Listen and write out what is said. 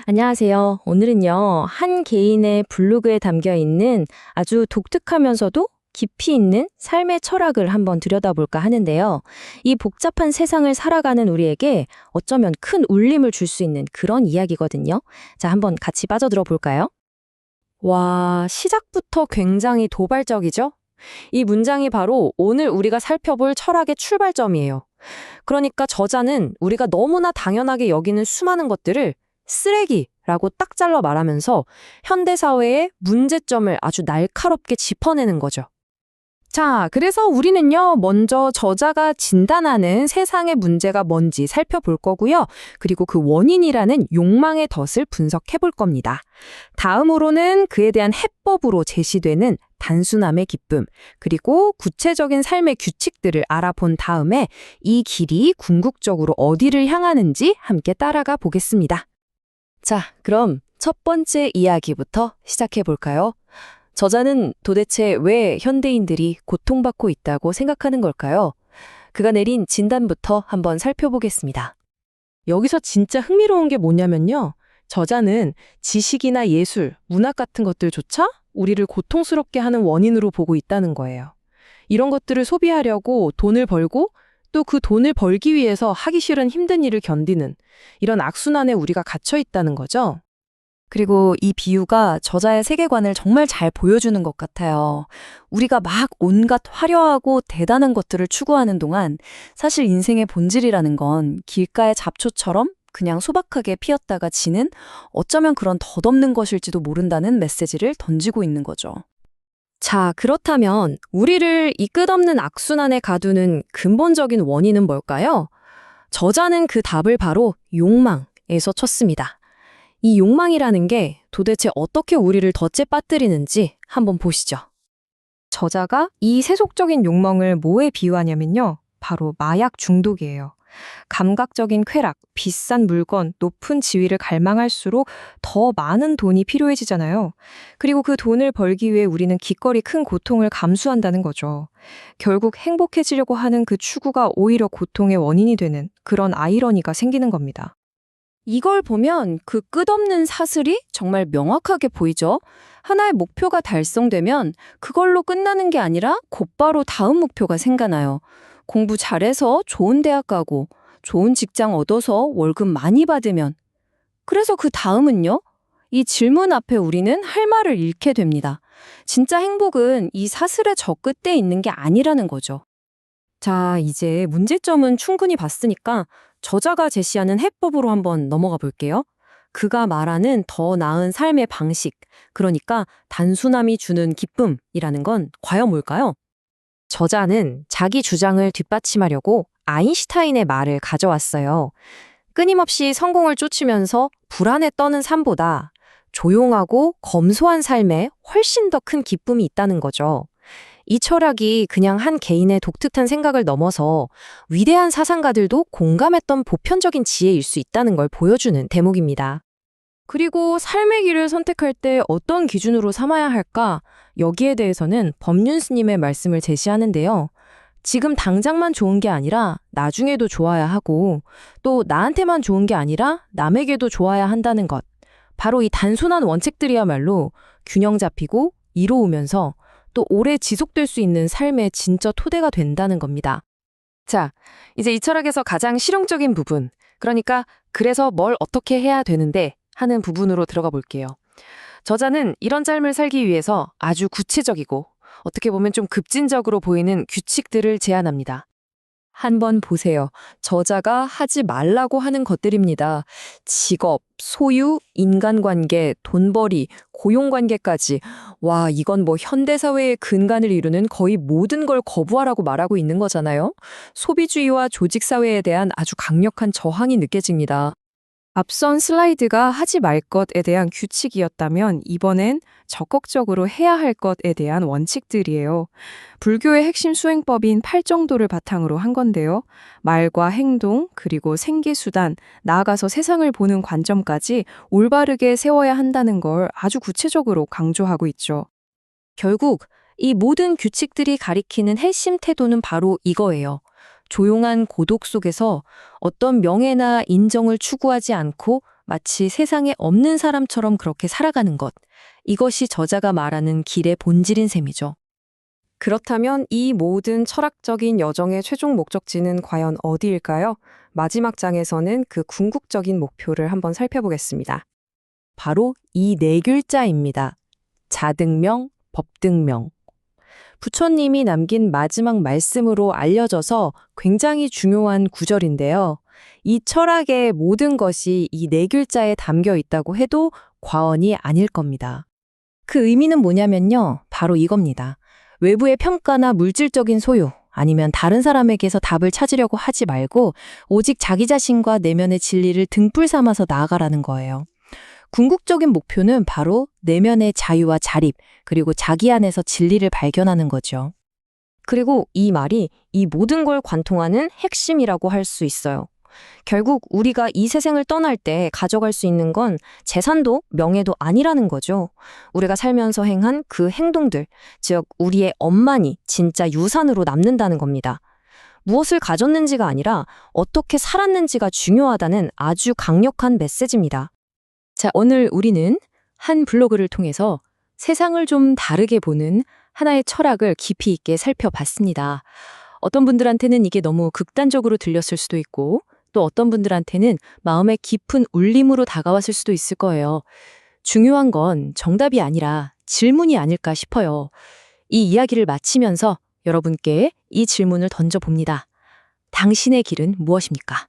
안녕하세요. 오늘은요, 한 개인의 블로그에 담겨 있는 아주 독특하면서도 깊이 있는 삶의 철학을 한번 들여다볼까 하는데요. 이 복잡한 세상을 살아가는 우리에게 어쩌면 큰 울림을 줄 수 있는 그런 이야기거든요. 자, 한번 같이 빠져들어 볼까요? 와, 시작부터 굉장히 도발적이죠? 이 문장이 바로 오늘 우리가 살펴볼 철학의 출발점이에요. 그러니까 저자는 우리가 너무나 당연하게 여기는 수많은 것들을 쓰레기라고 딱 잘라 말하면서 현대사회의 문제점을 아주 날카롭게 짚어내는 거죠. 자, 그래서 우리는요, 먼저 저자가 진단하는 세상의 문제가 뭔지 살펴볼 거고요. 그리고 그 원인이라는 욕망의 덫을 분석해 볼 겁니다. 다음으로는 그에 대한 해법으로 제시되는 단순함의 기쁨, 그리고 구체적인 삶의 규칙들을 알아본 다음에 이 길이 궁극적으로 어디를 향하는지 함께 따라가 보겠습니다. 자, 그럼 첫 번째 이야기부터 시작해 볼까요? 저자는 도대체 왜 현대인들이 고통받고 있다고 생각하는 걸까요? 그가 내린 진단부터 한번 살펴보겠습니다. 여기서 진짜 흥미로운 게 뭐냐면요. 저자는 지식이나 예술, 문학 같은 것들조차 우리를 고통스럽게 하는 원인으로 보고 있다는 거예요. 이런 것들을 소비하려고 돈을 벌고 또 그 돈을 벌기 위해서 하기 싫은 힘든 일을 견디는 이런 악순환에 우리가 갇혀 있다는 거죠. 그리고 이 비유가 저자의 세계관을 정말 잘 보여주는 것 같아요. 우리가 막 온갖 화려하고 대단한 것들을 추구하는 동안 사실 인생의 본질이라는 건 길가의 잡초처럼 그냥 소박하게 피었다가 지는 어쩌면 그런 덧없는 것일지도 모른다는 메시지를 던지고 있는 거죠. 자, 그렇다면 우리를 이 끝없는 악순환에 가두는 근본적인 원인은 뭘까요? 저자는 그 답을 바로 욕망에서 쳤습니다. 이 욕망이라는 게 도대체 어떻게 우리를 덫에 빠뜨리는지 한번 보시죠. 저자가 이 세속적인 욕망을 뭐에 비유하냐면요. 바로 마약 중독이에요. 감각적인 쾌락, 비싼 물건, 높은 지위를 갈망할수록 더 많은 돈이 필요해지잖아요. 그리고 그 돈을 벌기 위해 우리는 기꺼이 큰 고통을 감수한다는 거죠. 결국 행복해지려고 하는 그 추구가 오히려 고통의 원인이 되는 그런 아이러니가 생기는 겁니다. 이걸 보면 그 끝없는 사슬이 정말 명확하게 보이죠? 하나의 목표가 달성되면 그걸로 끝나는 게 아니라 곧바로 다음 목표가 생겨나요. 공부 잘해서 좋은 대학 가고 좋은 직장 얻어서 월급 많이 받으면 그래서 그 다음은요? 이 질문 앞에 우리는 할 말을 잃게 됩니다. 진짜 행복은 이 사슬의 저 끝에 있는 게 아니라는 거죠. 자, 이제 문제점은 충분히 봤으니까 저자가 제시하는 해법으로 한번 넘어가 볼게요. 그가 말하는 더 나은 삶의 방식, 그러니까 단순함이 주는 기쁨이라는 건 과연 뭘까요? 저자는 자기 주장을 뒷받침하려고 아인슈타인의 말을 가져왔어요. 끊임없이 성공을 쫓으면서 불안에 떠는 삶보다 조용하고 검소한 삶에 훨씬 더 큰 기쁨이 있다는 거죠. 이 철학이 그냥 한 개인의 독특한 생각을 넘어서 위대한 사상가들도 공감했던 보편적인 지혜일 수 있다는 걸 보여주는 대목입니다. 그리고 삶의 길을 선택할 때 어떤 기준으로 삼아야 할까? 여기에 대해서는 법륜 스님의 말씀을 제시하는데요. 지금 당장만 좋은 게 아니라 나중에도 좋아야 하고 또 나한테만 좋은 게 아니라 남에게도 좋아야 한다는 것. 바로 이 단순한 원칙들이야말로 균형 잡히고 이로우면서 또 오래 지속될 수 있는 삶의 진짜 토대가 된다는 겁니다. 자, 이제 이 철학에서 가장 실용적인 부분, 그러니까 그래서 뭘 어떻게 해야 되는데 하는 부분으로 들어가 볼게요. 저자는 이런 삶을 살기 위해서 아주 구체적이고 어떻게 보면 좀 급진적으로 보이는 규칙들을 제안합니다. 한번 보세요. 저자가 하지 말라고 하는 것들입니다. 직업, 소유, 인간관계, 돈벌이, 고용관계까지. 와, 이건 뭐 현대사회의 근간을 이루는 거의 모든 걸 거부하라고 말하고 있는 거잖아요. 소비주의와 조직사회에 대한 아주 강력한 저항이 느껴집니다. 앞선 슬라이드가 하지 말 것에 대한 규칙이었다면 이번엔 적극적으로 해야 할 것에 대한 원칙들이에요. 불교의 핵심 수행법인 팔정도를 바탕으로 한 건데요. 말과 행동, 그리고 생계수단, 나아가서 세상을 보는 관점까지 올바르게 세워야 한다는 걸 아주 구체적으로 강조하고 있죠. 결국 이 모든 규칙들이 가리키는 핵심 태도는 바로 이거예요. 조용한 고독 속에서 어떤 명예나 인정을 추구하지 않고 마치 세상에 없는 사람처럼 그렇게 살아가는 것. 이것이 저자가 말하는 길의 본질인 셈이죠. 그렇다면 이 모든 철학적인 여정의 최종 목적지는 과연 어디일까요? 마지막 장에서는 그 궁극적인 목표를 한번 살펴보겠습니다. 바로 이 네 글자입니다. 자등명, 법등명. 부처님이 남긴 마지막 말씀으로 알려져서 굉장히 중요한 구절인데요. 이 철학의 모든 것이 이 네 글자에 담겨 있다고 해도 과언이 아닐 겁니다. 그 의미는 뭐냐면요. 바로 이겁니다. 외부의 평가나 물질적인 소유, 아니면 다른 사람에게서 답을 찾으려고 하지 말고 오직 자기 자신과 내면의 진리를 등불 삼아서 나아가라는 거예요. 궁극적인 목표는 바로 내면의 자유와 자립, 그리고 자기 안에서 진리를 발견하는 거죠. 그리고 이 말이 이 모든 걸 관통하는 핵심이라고 할 수 있어요. 결국 우리가 이 세상을 떠날 때 가져갈 수 있는 건 재산도 명예도 아니라는 거죠. 우리가 살면서 행한 그 행동들, 즉 우리의 엄만이 진짜 유산으로 남는다는 겁니다. 무엇을 가졌는지가 아니라 어떻게 살았는지가 중요하다는 아주 강력한 메시지입니다. 자, 오늘 우리는 한 블로그를 통해서 세상을 좀 다르게 보는 하나의 철학을 깊이 있게 살펴봤습니다. 어떤 분들한테는 이게 너무 극단적으로 들렸을 수도 있고, 또 어떤 분들한테는 마음의 깊은 울림으로 다가왔을 수도 있을 거예요. 중요한 건 정답이 아니라 질문이 아닐까 싶어요. 이 이야기를 마치면서 여러분께 이 질문을 던져봅니다. 당신의 길은 무엇입니까?